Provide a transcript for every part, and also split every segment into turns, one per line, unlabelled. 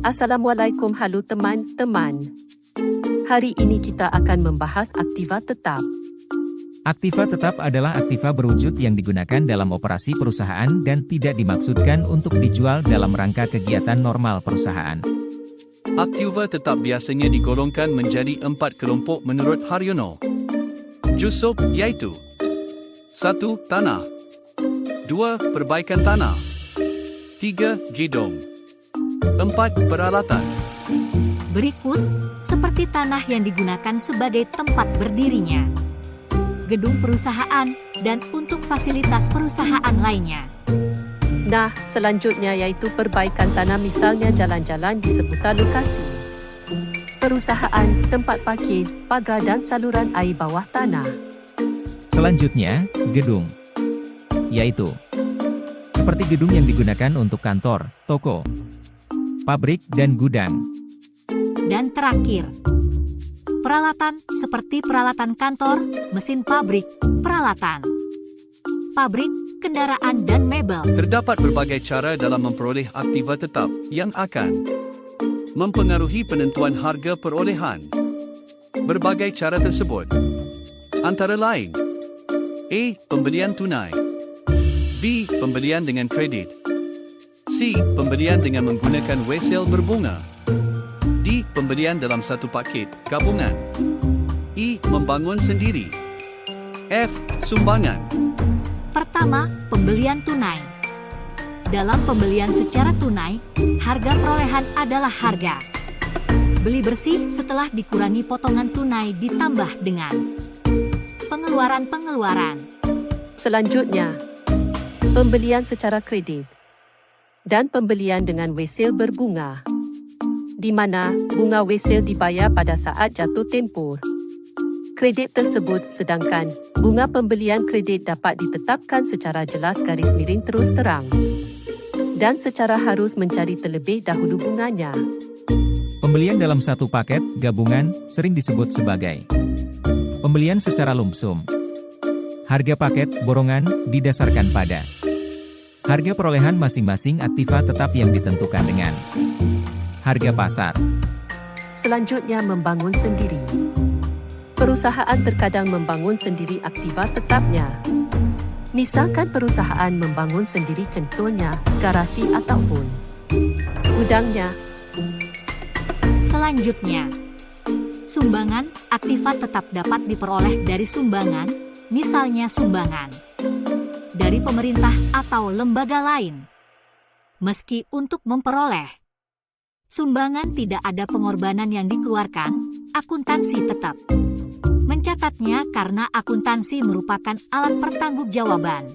Assalamualaikum, halo teman-teman. Hari ini kita akan membahas aktiva tetap.
Aktiva tetap adalah aktiva berwujud yang digunakan dalam operasi perusahaan dan tidak dimaksudkan untuk dijual dalam rangka kegiatan normal perusahaan.
Aktiva tetap biasanya digolongkan menjadi 4 kelompok menurut Haryono. Jussop iaitu 1. Tanah 2. Perbaikan tanah 3. Gedung 4. Peralatan.
Berikut, seperti tanah yang digunakan sebagai tempat berdirinya, gedung perusahaan, dan untuk fasilitas perusahaan lainnya.
Nah, selanjutnya yaitu perbaikan tanah, misalnya jalan-jalan di seputar lokasi. Perusahaan, tempat parkir, pagar dan saluran air bawah tanah.
Selanjutnya, gedung. Yaitu seperti gedung yang digunakan untuk kantor, toko, pabrik, dan gudang.
Dan terakhir, peralatan seperti peralatan kantor, mesin pabrik, peralatan pabrik, kendaraan, dan mebel.
Terdapat berbagai cara dalam memperoleh aktiva tetap yang akan mempengaruhi penentuan harga perolehan. Berbagai cara tersebut antara lain: A. Pembelian tunai, B. Pembelian dengan kredit, C. Pembelian dengan menggunakan wesel berbunga, D. Pembelian dalam satu paket gabungan, E. Membangun sendiri, F. Sumbangan.
Pertama, pembelian tunai. Dalam pembelian secara tunai, harga perolehan adalah harga beli bersih setelah dikurangi potongan tunai ditambah dengan pengeluaran.
Selanjutnya, pembelian secara kredit dan pembelian dengan wesel berbunga, di mana bunga wesel dibayar pada saat jatuh tempoh kredit tersebut, sedangkan bunga pembelian kredit dapat ditetapkan secara jelas garis miring terus terang dan secara harus mencari terlebih dahulu bunganya.
Pembelian dalam satu paket gabungan sering disebut sebagai pembelian secara lump sum. Harga paket borongan didasarkan pada harga perolehan masing-masing aktiva tetap yang ditentukan dengan harga pasar.
Selanjutnya, membangun sendiri. Perusahaan terkadang membangun sendiri aktiva tetapnya. Misalkan perusahaan membangun sendiri, contohnya garasi ataupun gudangnya.
Selanjutnya, sumbangan aktiva tetap dapat diperoleh dari sumbangan, misalnya sumbangan dari pemerintah atau lembaga lain. Meski untuk memperoleh sumbangan tidak ada pengorbanan yang dikeluarkan, akuntansi tetap mencatatnya karena akuntansi merupakan alat pertanggungjawaban.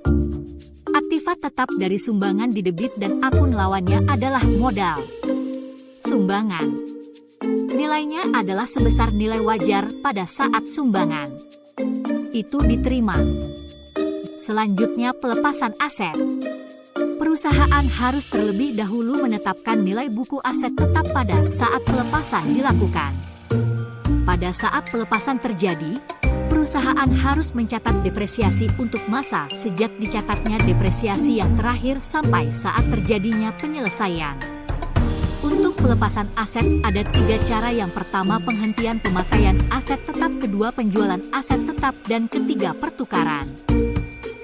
Aktiva tetap dari sumbangan didebit dan akun lawannya adalah modal. Sumbangan nilainya adalah sebesar nilai wajar pada saat sumbangan itu diterima. Selanjutnya, pelepasan aset. Perusahaan harus terlebih dahulu menetapkan nilai buku aset tetap pada saat pelepasan dilakukan. Pada saat pelepasan terjadi, perusahaan harus mencatat depresiasi untuk masa sejak dicatatnya depresiasi yang terakhir sampai saat terjadinya penyelesaian. Untuk pelepasan aset ada 3 cara. Yang pertama, penghentian pemakaian aset tetap, kedua penjualan aset tetap, dan ketiga pertukaran.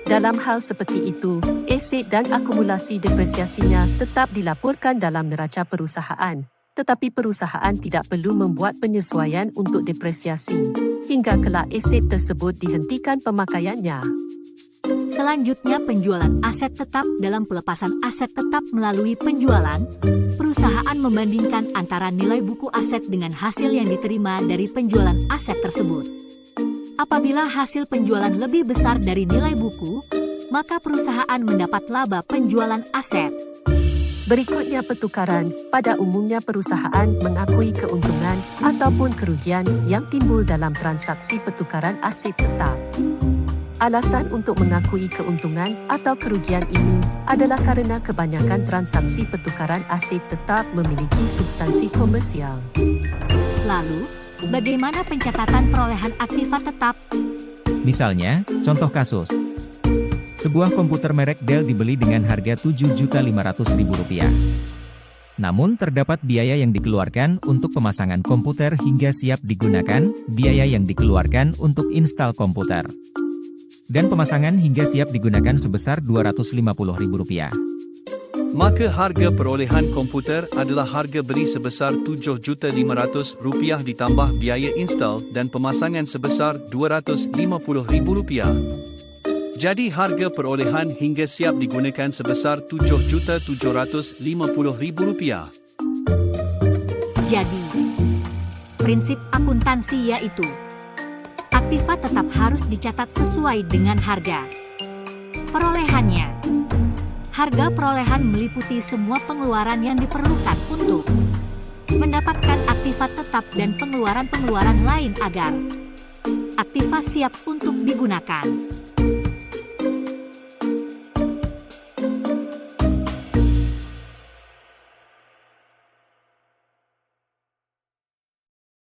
Dalam hal seperti itu, aset dan akumulasi depresiasinya tetap dilaporkan dalam neraca perusahaan, tetapi perusahaan tidak perlu membuat penyesuaian untuk depresiasi hingga kelak aset tersebut dihentikan pemakaiannya.
Selanjutnya, penjualan aset tetap. Dalam pelepasan aset tetap melalui penjualan, perusahaan membandingkan antara nilai buku aset dengan hasil yang diterima dari penjualan aset tersebut. Apabila hasil penjualan lebih besar dari nilai buku, maka perusahaan mendapat laba penjualan aset.
Berikutnya, pertukaran. Pada umumnya perusahaan mengakui keuntungan ataupun kerugian yang timbul dalam transaksi pertukaran aset tetap. Alasan untuk mengakui keuntungan atau kerugian ini adalah karena kebanyakan transaksi pertukaran aset tetap memiliki substansi komersial.
Lalu, bagaimana pencatatan perolehan aktiva tetap?
Misalnya, contoh kasus. Sebuah komputer merek Dell dibeli dengan harga Rp7.500.000. Namun terdapat biaya yang dikeluarkan untuk pemasangan komputer hingga siap digunakan, biaya yang dikeluarkan untuk install komputer, dan pemasangan hingga siap digunakan sebesar Rp250.000.
Maka harga perolehan komputer adalah harga beli sebesar Rp7.500 ditambah biaya install dan pemasangan sebesar Rp250.000. Jadi harga perolehan hingga siap digunakan sebesar Rp7.750.000.
Jadi, prinsip akuntansi yaitu aktiva tetap harus dicatat sesuai dengan harga perolehannya. Harga perolehan meliputi semua pengeluaran yang diperlukan untuk mendapatkan aktiva tetap dan pengeluaran-pengeluaran lain agar aktiva siap untuk digunakan.